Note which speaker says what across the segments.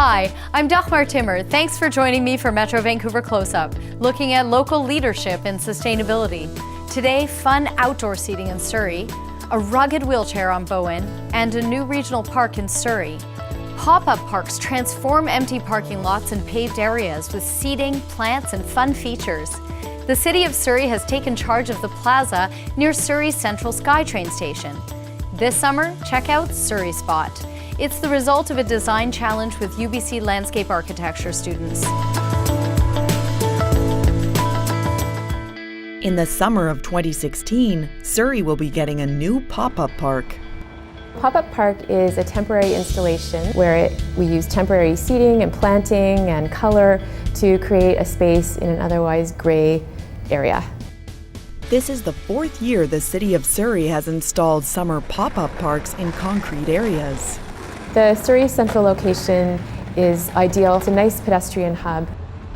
Speaker 1: Hi, I'm Dagmar Timmer. Thanks for joining me for Metro Vancouver Close-Up, looking at local leadership and sustainability. Today, fun outdoor seating in Surrey, a rugged wheelchair on Bowen, and a new regional park in Surrey. Pop-up parks transform empty parking lots and paved areas with seating, plants, and fun features. The City of Surrey has taken charge of the plaza near Surrey Central SkyTrain Station. This summer, check out Surrey Spot. It's the result of a design challenge with UBC landscape architecture students.
Speaker 2: In the summer of 2016, Surrey will be getting a new pop-up park.
Speaker 3: Pop-up Park is a temporary installation where we use temporary seating and planting and color to create a space in an otherwise gray area.
Speaker 2: This is the fourth year the City of Surrey has installed summer pop-up parks in concrete areas.
Speaker 3: The Surrey Central location is ideal. It's a nice pedestrian hub,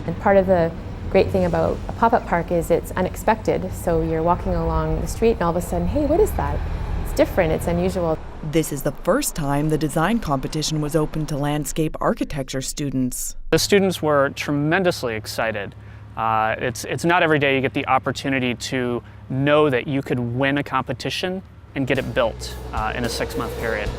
Speaker 3: and part of the great thing about a pop-up park is it's unexpected. So you're walking along the street and all of a sudden, hey, what is that? It's different, it's unusual.
Speaker 2: This is the first time the design competition was open to landscape architecture students.
Speaker 4: The students were tremendously excited. It's not every day you get the opportunity to know that you could win a competition and get it built in a 6-month period.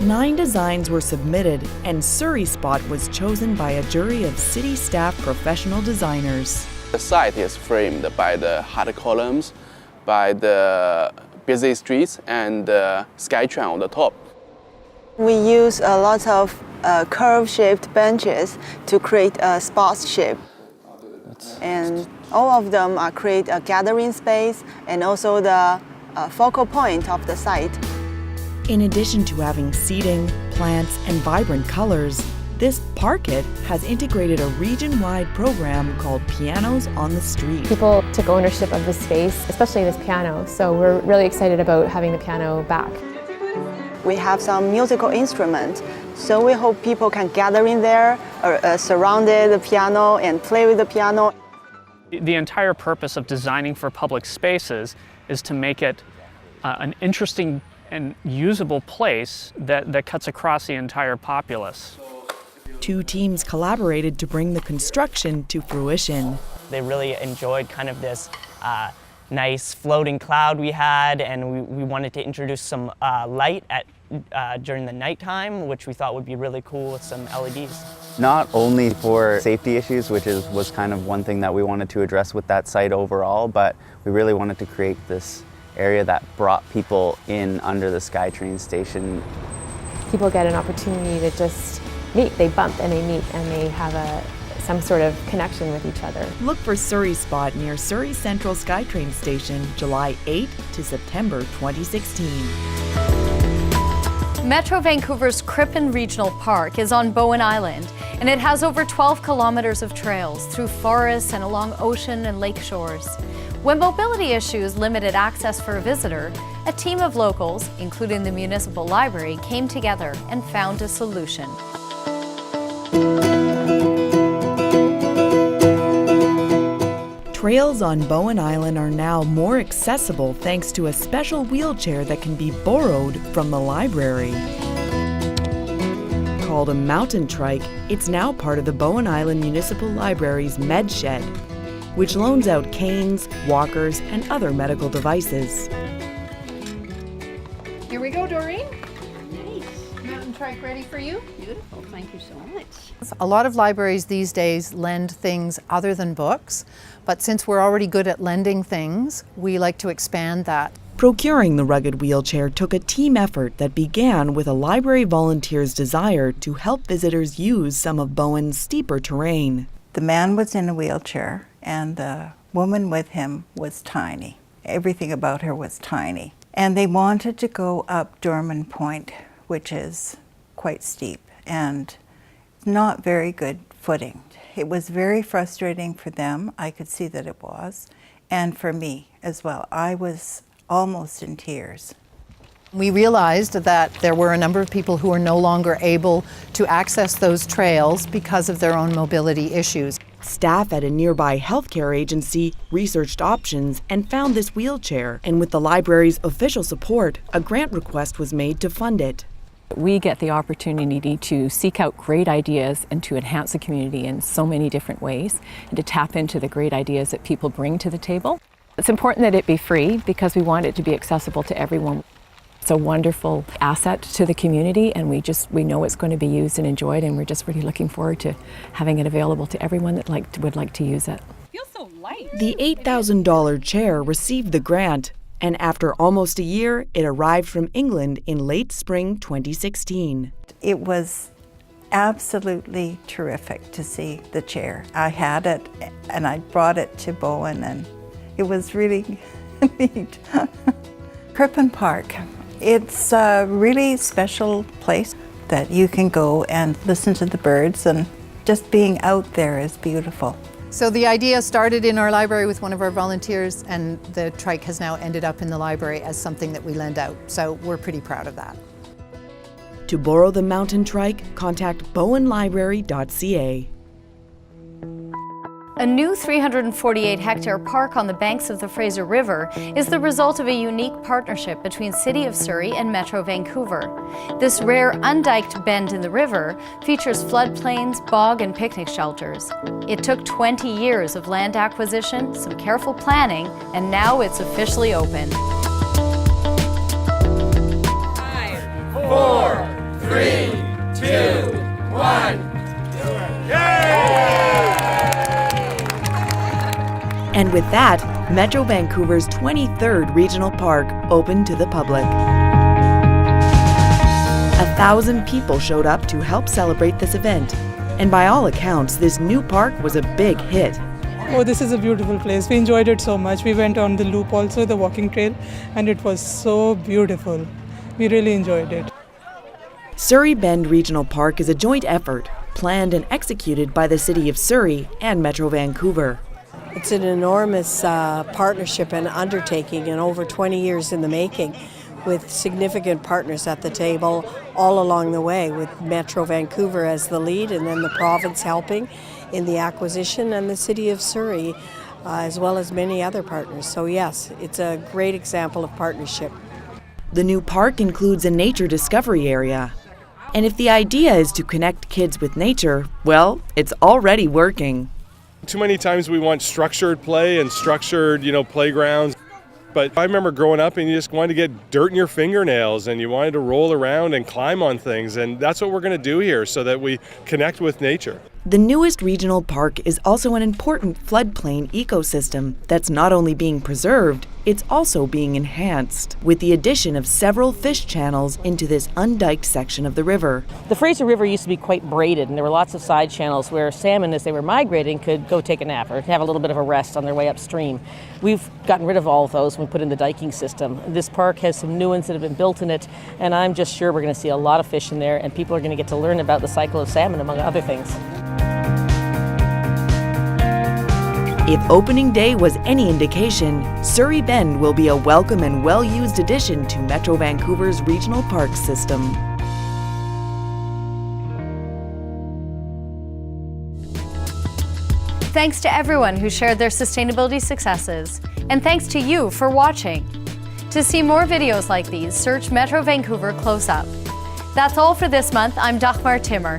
Speaker 2: 9 designs were submitted, and Surrey Spot was chosen by a jury of city staff professional designers.
Speaker 5: The site is framed by the hard columns, by the busy streets, and the SkyTrain on the top.
Speaker 6: We use a lot of curve-shaped benches to create a sports shape. And all of them create a gathering space and also the focal point of the site.
Speaker 2: In addition to having seating, plants, and vibrant colors, this parkit has integrated a region-wide program called Pianos on the Street.
Speaker 3: People took ownership of the space, especially this piano, so we're really excited about having the piano back.
Speaker 6: We have some musical instruments, so we hope people can gather in there or surround the piano and play with the piano.
Speaker 4: The entire purpose of designing for public spaces is to make it an interesting and usable place that cuts across the entire populace.
Speaker 2: 2 teams collaborated to bring the construction to fruition.
Speaker 7: They really enjoyed kind of this nice floating cloud we had, and we wanted to introduce some light during the nighttime, which we thought would be really cool with some LEDs.
Speaker 8: Not only for safety issues, which was kind of one thing that we wanted to address with that site overall, but we really wanted to create this area that brought people in under the SkyTrain station.
Speaker 3: People get an opportunity to just meet. They bump and they meet and they have some sort of connection with each other.
Speaker 2: Look for Surrey Spot near Surrey Central SkyTrain Station, July 8 to September 2016.
Speaker 1: Metro Vancouver's Crippen Regional Park is on Bowen Island, and it has over 12 kilometers of trails through forests and along ocean and lake shores. When mobility issues limited access for a visitor, a team of locals, including the municipal library, came together and found a solution.
Speaker 2: Trails on Bowen Island are now more accessible thanks to a special wheelchair that can be borrowed from the library. Called a mountain trike, it's now part of the Bowen Island Municipal Library's med shed, which loans out canes, walkers, and other medical devices.
Speaker 9: Here we go, Doreen. Nice. Mountain trike ready for you?
Speaker 10: Beautiful, thank you so much.
Speaker 9: A lot of libraries these days lend things other than books, but since we're already good at lending things, we like to expand that.
Speaker 2: Procuring the rugged wheelchair took a team effort that began with a library volunteer's desire to help visitors use some of Bowen's steeper terrain.
Speaker 11: The man was in a wheelchair and the woman with him was tiny. Everything about her was tiny. And they wanted to go up Dorman Point, which is quite steep and not very good footing. It was very frustrating for them. I could see that it was. And for me as well. I was almost in tears.
Speaker 9: We realized that there were a number of people who were no longer able to access those trails because of their own mobility issues.
Speaker 2: Staff at a nearby healthcare agency researched options and found this wheelchair, and with the library's official support, a grant request was made to fund it.
Speaker 10: We get the opportunity to seek out great ideas and to enhance the community in so many different ways, and to tap into the great ideas that people bring to the table. It's important that it be free because we want it to be accessible to everyone. It's a wonderful asset to the community, and we know it's going to be used and enjoyed, and we're just really looking forward to having it available to everyone that would like to use it.
Speaker 2: The $8,000 chair received the grant, and after almost a year, it arrived from England in late spring 2016.
Speaker 11: It was absolutely terrific to see the chair. I had it and I brought it to Bowen, and it was really neat. Crippen Park. It's a really special place that you can go and listen to the birds, and just being out there is beautiful.
Speaker 9: So the idea started in our library with one of our volunteers, and the trike has now ended up in the library as something that we lend out. So we're pretty proud of that.
Speaker 2: To borrow the mountain trike, contact bowenlibrary.ca.
Speaker 1: A new 348-hectare park on the banks of the Fraser River is the result of a unique partnership between City of Surrey and Metro Vancouver. This rare undiked bend in the river features floodplains, bog and picnic shelters. It took 20 years of land acquisition, some careful planning, and now it's officially open.
Speaker 12: 5, 4, 3, 2, 1.
Speaker 2: And with that, Metro Vancouver's 23rd Regional Park opened to the public. 1,000 people showed up to help celebrate this event. And by all accounts, this new park was a big hit.
Speaker 13: Oh, this is a beautiful place. We enjoyed it so much. We went on the loop also, the walking trail, and it was so beautiful. We really enjoyed it.
Speaker 2: Surrey Bend Regional Park is a joint effort, planned and executed by the City of Surrey and Metro Vancouver.
Speaker 14: It's an enormous partnership and undertaking, and over 20 years in the making, with significant partners at the table all along the way, with Metro Vancouver as the lead, and then the province helping in the acquisition, and the City of Surrey, as well as many other partners. So yes, it's a great example of partnership.
Speaker 2: The new park includes a nature discovery area. And if the idea is to connect kids with nature, well, it's already working.
Speaker 15: Too many times we want structured play and structured, playgrounds. But I remember growing up and you just wanted to get dirt in your fingernails and you wanted to roll around and climb on things. And that's what we're going to do here so that we connect with nature.
Speaker 2: The newest regional park is also an important floodplain ecosystem that's not only being preserved, it's also being enhanced with the addition of several fish channels into this undiked section of the river.
Speaker 16: The Fraser River used to be quite braided, and there were lots of side channels where salmon, as they were migrating, could go take a nap or have a little bit of a rest on their way upstream. We've gotten rid of all of those when we put in the diking system. This park has some new ones that have been built in it, and I'm just sure we're going to see a lot of fish in there, and people are going to get to learn about the cycle of salmon, among other things.
Speaker 2: If opening day was any indication, Surrey Bend will be a welcome and well-used addition to Metro Vancouver's regional park system.
Speaker 1: Thanks to everyone who shared their sustainability successes. And thanks to you for watching. To see more videos like these, search Metro Vancouver Close Up. That's all for this month. I'm Dagmar Timmer.